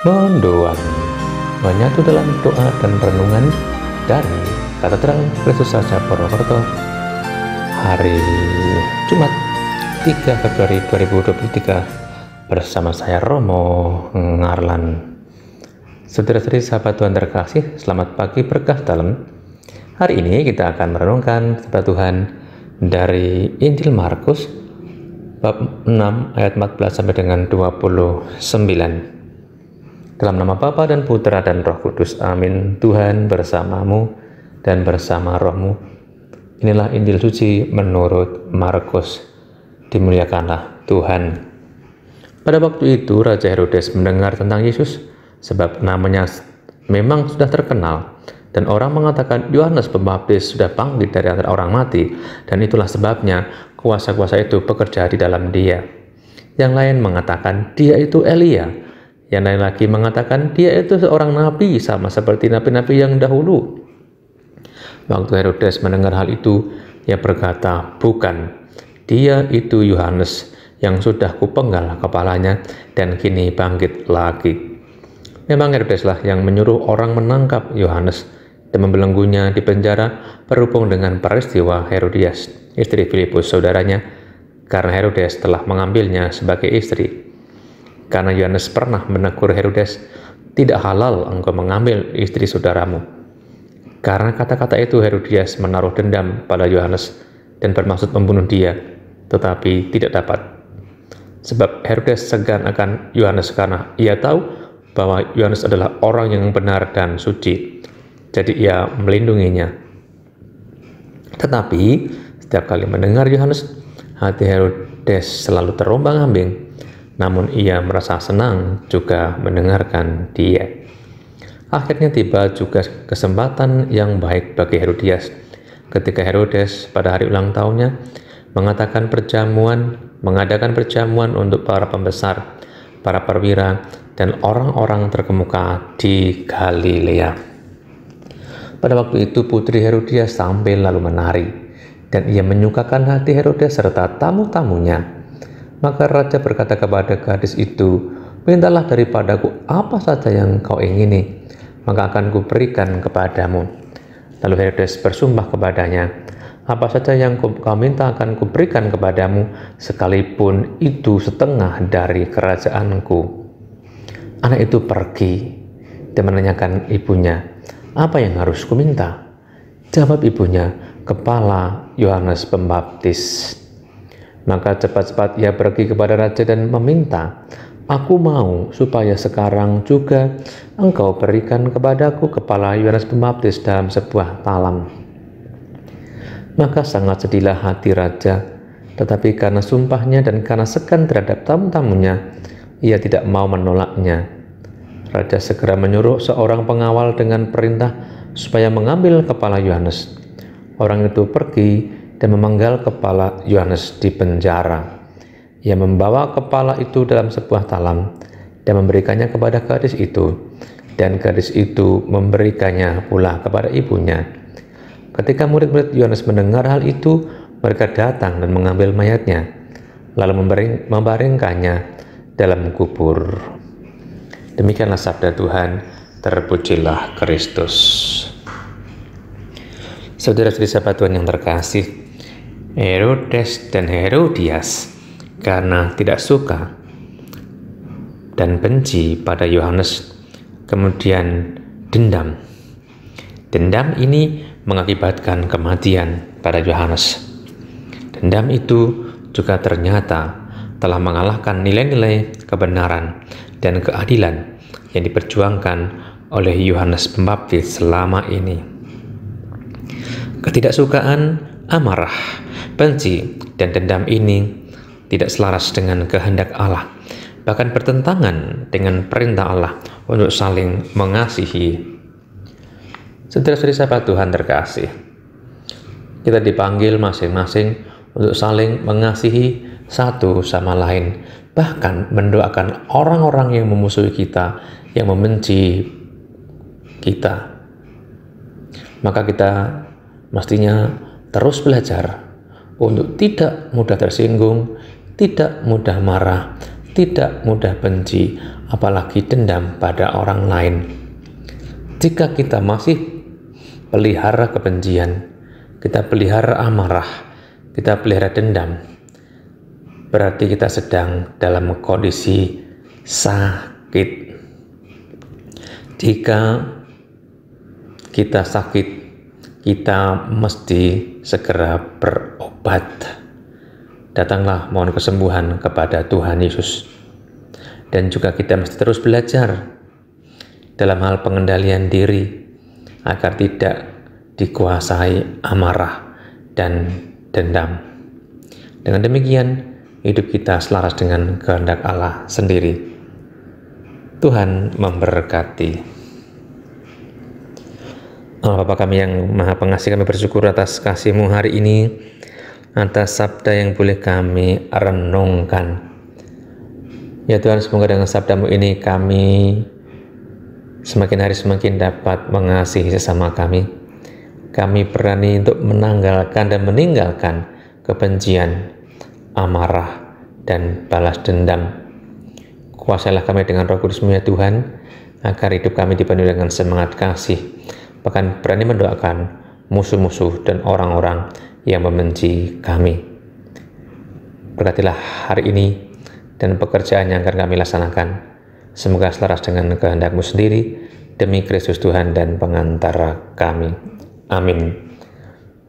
Mendoan menyatu dalam doa dan renungan dari Katedral Kristus Raja Purwokerto, hari Jumat 3 Februari 2023 bersama saya Romo Ngarlan. Saudara-saudari sahabat Tuhan terkasih, selamat pagi berkah dalam. Hari ini kita akan merenungkan sabda Tuhan dari Injil Markus bab 6 ayat 14 sampai dengan 29. Dalam nama Bapa dan Putra dan Roh Kudus, amin. Tuhan bersamamu dan bersama rohmu. Inilah Injil suci menurut Markus. Dimuliakanlah Tuhan. Pada waktu itu Raja Herodes mendengar tentang Yesus, sebab namanya memang sudah terkenal, dan orang mengatakan Yohanes Pembaptis sudah bangkit dari antara orang mati, dan itulah sebabnya kuasa-kuasa itu bekerja di dalam dia. Yang lain mengatakan dia itu Elia. Yang lain lagi mengatakan dia itu seorang nabi, sama seperti nabi-nabi yang dahulu. Waktu Herodes mendengar hal itu, ia berkata, bukan, dia itu Yohanes yang sudah kupenggal kepalanya dan kini bangkit lagi. Memang Herodeslah yang menyuruh orang menangkap Yohanes dan membelenggunya di penjara berhubung dengan peristiwa Herodias, istri Filipus saudaranya, karena Herodes telah mengambilnya sebagai istri. Karena Yohanes pernah menegur Herodes, tidak halal engkau mengambil istri saudaramu. Karena kata-kata itu Herodias menaruh dendam pada Yohanes dan bermaksud membunuh dia, tetapi tidak dapat. Sebab Herodes segan akan Yohanes karena ia tahu bahwa Yohanes adalah orang yang benar dan suci. Jadi ia melindunginya. Tetapi setiap kali mendengar Yohanes, hati Herodes selalu terombang-ambing. Namun ia merasa senang juga mendengarkan dia. Akhirnya tiba juga kesempatan yang baik bagi Herodias ketika Herodes pada hari ulang tahunnya mengadakan perjamuan untuk para pembesar, para perwira, dan orang-orang terkemuka di Galilea. Pada waktu itu putri Herodias tampil lalu menari, dan ia menyukakan hati Herodes serta tamu-tamunya. Maka raja berkata kepada gadis itu, mintalah daripadaku apa saja yang kau ingini, maka akan kuberikan kepadamu. Lalu Herodes bersumpah kepadanya, apa saja yang kau minta akan kuberikan kepadamu, sekalipun itu setengah dari kerajaanku. Anak itu pergi dan menanyakan ibunya, apa yang harus kuminta? Jawab ibunya, kepala Yohanes Pembaptis. Maka cepat-cepat ia pergi kepada raja dan meminta, aku mau supaya sekarang juga engkau berikan kepadaku kepala Yohanes Pembaptis dalam sebuah talam. Maka sangat sedihlah hati raja, tetapi karena sumpahnya dan karena segan terhadap tamu-tamunya, ia tidak mau menolaknya. Raja segera menyuruh seorang pengawal dengan perintah supaya mengambil kepala Yohanes. Orang itu pergi dan memenggal kepala Yohanes di penjara. Ia membawa kepala itu dalam sebuah talam dan memberikannya kepada gadis itu, dan gadis itu memberikannya pula kepada ibunya. Ketika murid-murid Yohanes mendengar hal itu, mereka datang dan mengambil mayatnya, lalu membaringkannya dalam kubur. Demikianlah sabda Tuhan, terpujilah Kristus. Saudara-saudari sahabat Tuhan yang terkasih, Herodes dan Herodias karena tidak suka dan benci pada Yohanes, kemudian dendam. Dendam ini mengakibatkan kematian pada Yohanes. Dendam itu juga ternyata telah mengalahkan nilai-nilai kebenaran dan keadilan yang diperjuangkan oleh Yohanes Pembaptis selama ini. Ketidaksukaan, amarah, benci, dan dendam ini tidak selaras dengan kehendak Allah, bahkan bertentangan dengan perintah Allah untuk saling mengasihi. Saudara-saudari sahabat Tuhan terkasih, kita dipanggil masing-masing untuk saling mengasihi satu sama lain, bahkan mendoakan orang-orang yang memusuhi kita, yang membenci kita. Maka kita mestinya terus belajar untuk tidak mudah tersinggung, tidak mudah marah, tidak mudah benci, apalagi dendam pada orang lain. Jika kita masih pelihara kebencian, kita pelihara amarah, kita pelihara dendam, berarti kita sedang dalam kondisi sakit. Jika kita sakit, kita mesti segera berobat. Datanglah mohon kesembuhan kepada Tuhan Yesus. Dan juga kita mesti terus belajar dalam hal pengendalian diri agar tidak dikuasai amarah dan dendam. Dengan demikian, hidup kita selaras dengan kehendak Allah sendiri. Tuhan memberkati. Allah Bapa kami yang Maha Pengasih, kami bersyukur atas kasih-Mu hari ini, atas sabda yang boleh kami renungkan. Ya Tuhan, semoga dengan sabda-Mu ini kami semakin hari semakin dapat mengasihi sesama kami. Kami berani untuk menanggalkan dan meninggalkan kebencian, amarah, dan balas dendam. Kuasailah kami dengan Roh Kudus-Mu ya Tuhan, agar hidup kami dipenuhi dengan semangat kasih, bahkan berani mendoakan musuh-musuh dan orang-orang yang membenci kami. Berkatilah hari ini dan pekerjaan yang akan kami laksanakan. Semoga selaras dengan kehendak-Mu sendiri, demi Kristus Tuhan dan pengantara kami. Amin.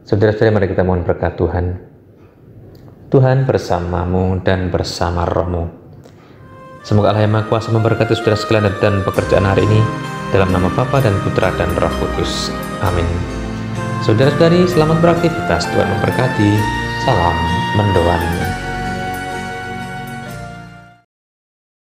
Saudara-saudara, mari kita mohon berkat Tuhan. Tuhan bersamamu dan bersama roh-Mu. Semoga Allah yang Maha Kuasa memberkati saudara sekalian dan pekerjaan hari ini, dalam nama Bapa dan Putra dan Roh Kudus. Amin. Saudara-saudari, selamat beraktivitas. Tuhan memberkati. Salam mendoan.